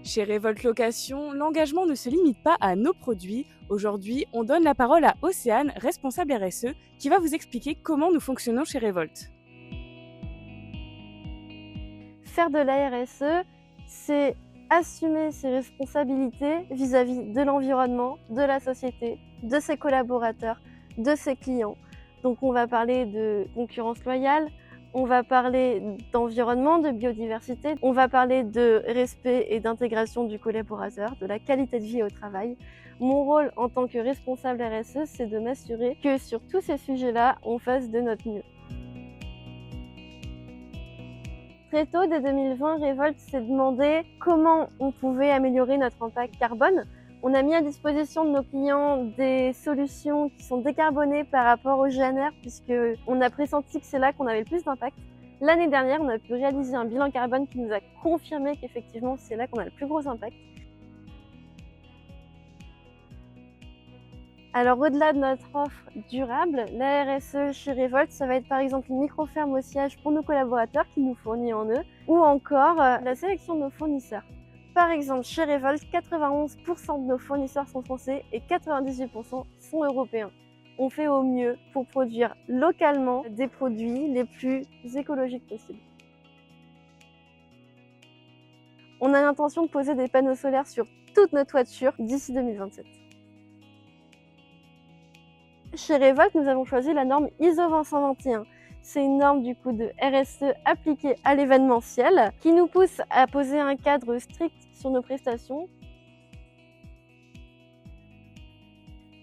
Chez Révolte Location, l'engagement ne se limite pas à nos produits. Aujourd'hui, on donne la parole à Océane, responsable RSE, qui va vous expliquer comment nous fonctionnons chez Révolte. Faire de la RSE, c'est assumer ses responsabilités vis-à-vis de l'environnement, de la société, de ses collaborateurs, de ses clients. Donc on va parler de concurrence loyale, on va parler d'environnement, de biodiversité, on va parler de respect et d'intégration du collaborateur, de la qualité de vie au travail. Mon rôle en tant que responsable RSE, c'est de m'assurer que sur tous ces sujets-là, on fasse de notre mieux. Très tôt, dès 2020, Révolte s'est demandé comment on pouvait améliorer notre impact carbone. On a mis à disposition de nos clients des solutions qui sont décarbonées par rapport au GNR, puisqu'on a pressenti que c'est là qu'on avait le plus d'impact. L'année dernière, on a pu réaliser un bilan carbone qui nous a confirmé qu'effectivement, c'est là qu'on a le plus gros impact. Alors au-delà de notre offre durable, la RSE chez Révolte, ça va être par exemple une micro-ferme au siège pour nos collaborateurs qui nous fournit en eux, ou encore la sélection de nos fournisseurs. Par exemple, chez Révolte, 91% de nos fournisseurs sont français et 98% sont européens. On fait au mieux pour produire localement des produits les plus écologiques possibles. On a l'intention de poser des panneaux solaires sur toutes nos toitures d'ici 2027. Chez Révolte, nous avons choisi la norme ISO 20121. C'est une norme du coup de RSE appliquée à l'événementiel qui nous pousse à poser un cadre strict sur nos prestations.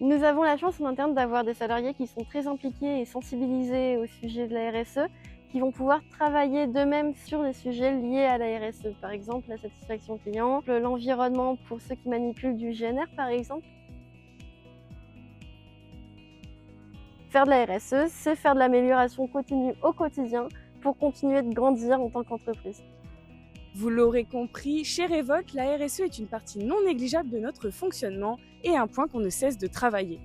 Nous avons la chance en interne d'avoir des salariés qui sont très impliqués et sensibilisés au sujet de la RSE, qui vont pouvoir travailler d'eux-mêmes sur les sujets liés à la RSE. Par exemple, la satisfaction client, l'environnement pour ceux qui manipulent du GNR par exemple. Faire de la RSE, c'est faire de l'amélioration continue au quotidien pour continuer de grandir en tant qu'entreprise. Vous l'aurez compris, chez Révolte, la RSE est une partie non négligeable de notre fonctionnement et un point qu'on ne cesse de travailler.